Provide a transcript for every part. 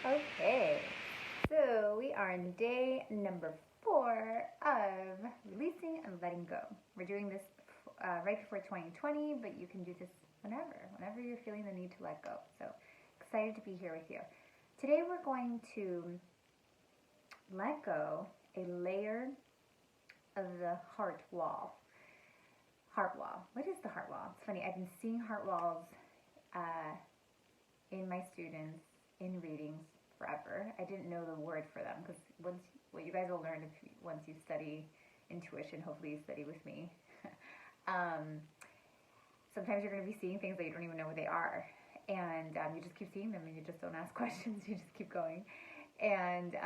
Okay, so we are in day number 4 of releasing and letting go. We're doing this right before 2020, but you can do this whenever you're feeling the need to let go. So excited to be here with you. Today we're going to let go a layer of the heart wall. Heart wall. What is the heart wall? It's funny, I've been seeing heart walls uh, in my students in readings forever. I didn't know the word for them because what you guys will learn once you study intuition, hopefully you study with me. um, Sometimes you're going to be seeing things that you don't even know what they are, and you just keep seeing them and you just don't ask questions. You just keep going. And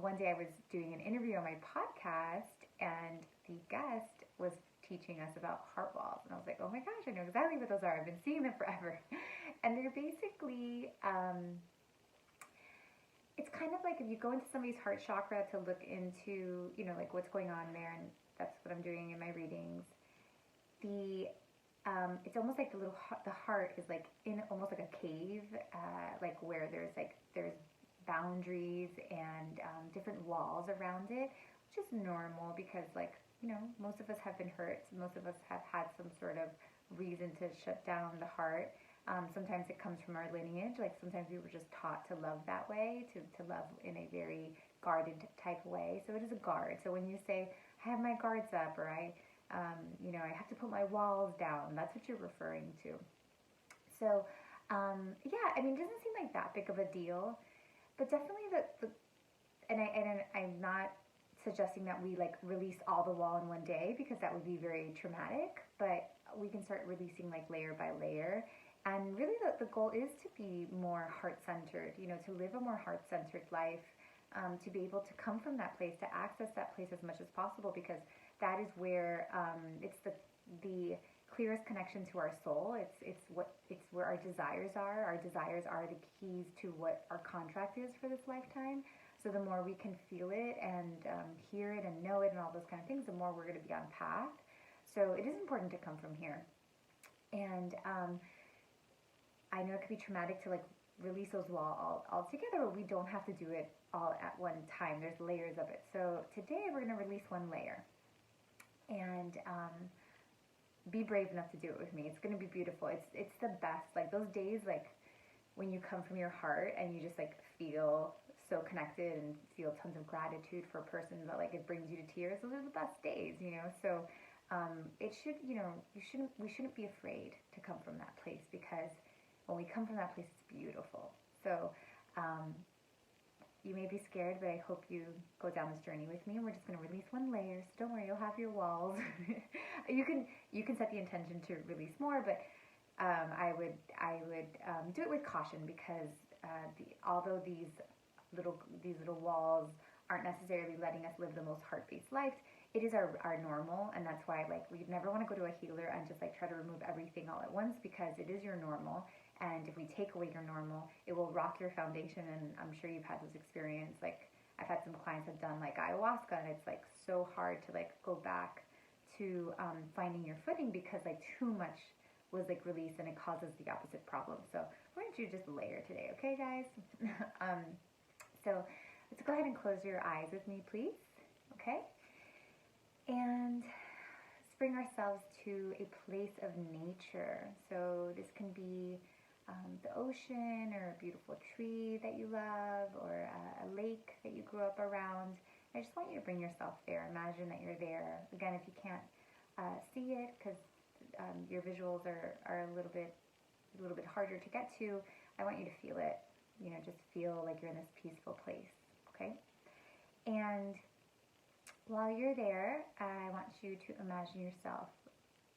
one day I was doing an interview on my podcast, and the guest was teaching us about heart walls. And I was like, oh my gosh, I know exactly what those are. I've been seeing them forever. And they're basically, it's kind of like if you go into somebody's heart chakra to look into, like what's going on there, and that's what I'm doing in my readings. The it's almost like the heart is like in almost like a cave, like where there's boundaries and different walls around it, which is normal because most of us have been hurt. Most of us have had some sort of reason to shut down the heart. Sometimes it comes from our lineage. Like sometimes we were just taught to love that way, to love in a very guarded type way. So it is a guard. So when you say, I have my guards up, or I have to put my walls down, that's what you're referring to. So, yeah, I mean, it doesn't seem like that big of a deal, but definitely I'm not suggesting that we like release all the wall in one day because that would be very traumatic, but we can start releasing like layer by layer. And really the goal is to be more heart-centered, to live a more heart-centered life, to be able to come from that place, to access that place as much as possible, because that is where it's the clearest connection to our soul. It's where our desires are. Our desires are the keys to what our contract is for this lifetime. So the more we can feel it and hear it and know it and all those kind of things, the more we're going to be on path. So it is important to come from here. And I know it could be traumatic to like release those walls all together, but we don't have to do it all at one time. There's layers of it. So today we're going to release one layer. And be brave enough to do it with me. It's going to be beautiful. It's the best. Like those days, like when you come from your heart and you just like feel so connected and feel tons of gratitude for a person that like it brings you to tears. Those are the best days, So it should, we shouldn't be afraid to come from that place, because when we come from that place, it's beautiful. So you may be scared, but I hope you go down this journey with me. And we're just going to release one layer. So don't worry, you'll have your walls. you can set the intention to release more, but I would do it with caution, because although these little walls aren't necessarily letting us live the most heart-based life, it is our normal, and that's why like we never want to go to a healer and just like try to remove everything all at once, because it is your normal. And if we take away your normal, it will rock your foundation. And I'm sure you've had this experience. Like I've had some clients have done like ayahuasca, and it's like so hard to like go back to finding your footing, because like too much was like released, and it causes the opposite problem. So we're going to do just a layer today, okay, guys? So let's go ahead and close your eyes with me, please. Okay, and let's bring ourselves to a place of nature. So this can be the ocean, or a beautiful tree that you love, or a lake that you grew up around. I just want you to bring yourself there. Imagine that you're there. Again, if you can't see it, because your visuals are a little bit harder to get to, I want you to feel it. Just feel like you're in this peaceful place. Okay? And while you're there, I want you to imagine yourself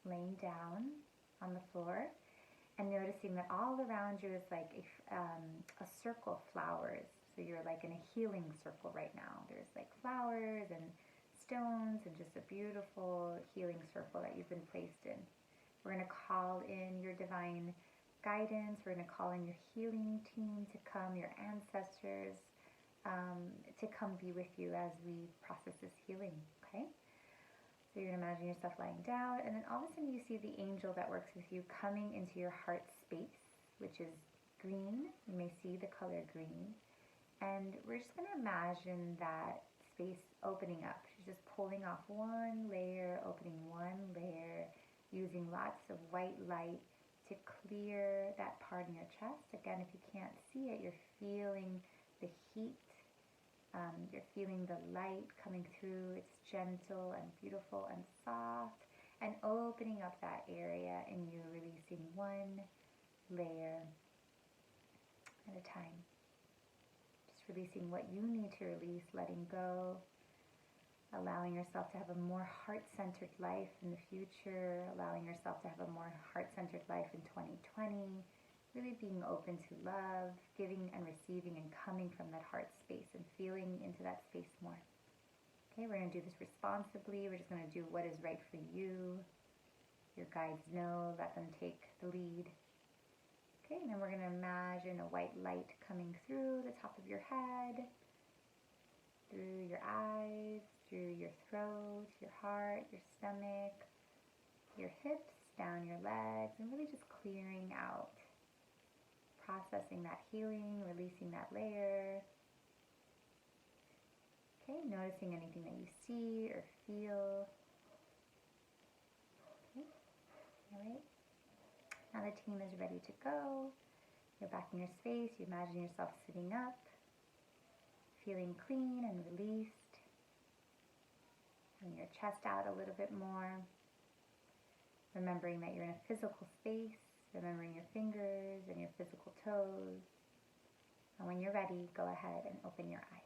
laying down on the floor, and noticing that all around you is like a circle of flowers. So you're like in a healing circle right now. There's like flowers and stones and just a beautiful healing circle that you've been placed in. We're going to call in your divine guidance. We're going to call in your healing team to come, your ancestors, to come be with you as we process this healing, okay? So you're going to imagine yourself lying down, and then all of a sudden you see the angel that works with you coming into your heart space, which is green. You may see the color green. And we're just going to imagine that space opening up. She's just pulling off one layer, opening one layer, using lots of white light to clear that part in your chest. Again, if you can't see it, you're feeling the heat. You're feeling the light coming through. It's gentle and beautiful and soft, and opening up that area, and you releasing one layer at a time. Just releasing what you need to release, letting go, allowing yourself to have a more heart-centered life in the future, allowing yourself to have a more heart-centered life in 2020, really being open to love, giving and receiving, and coming from that heart space and feeling into that space more. Okay, we're going to do this responsibly. We're just going to do what is right for you. Your guides know, let them take the lead. Okay, and then we're going to imagine a white light coming through the top of your head, through your eyes, through your throat, your heart, your stomach, your hips, down your legs, and really just clearing out, processing that healing, releasing that layer. Okay, noticing anything that you see or feel. Okay, all right. Now the team is ready to go. You're back in your space. You imagine yourself sitting up, feeling clean and released. Bring your chest out a little bit more. Remembering that you're in a physical space. Remembering your fingers and your physical toes. And when you're ready, go ahead and open your eyes.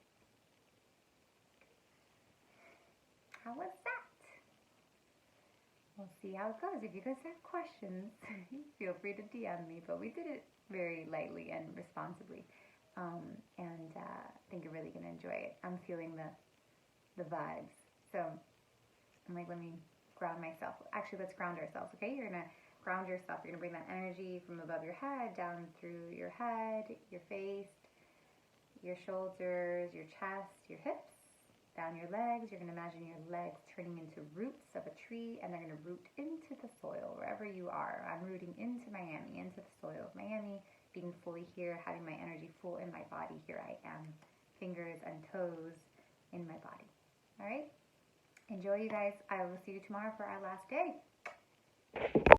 How was that? We'll see how it goes. If you guys have questions, feel free to DM me. But we did it very lightly and responsibly. I think you're really going to enjoy it. I'm feeling the vibes. So I'm like, let me ground myself. Actually, let's ground ourselves, okay? You're going to ground yourself. You're going to bring that energy from above your head, down through your head, your face, your shoulders, your chest, your hips, down your legs. You're going to imagine your legs turning into roots of a tree, and they're going to root into the soil, wherever you are. I'm rooting into Miami, into the soil of Miami, being fully here, having my energy full in my body. Here I am, fingers and toes in my body. All right? Enjoy, you guys. I will see you tomorrow for our last day.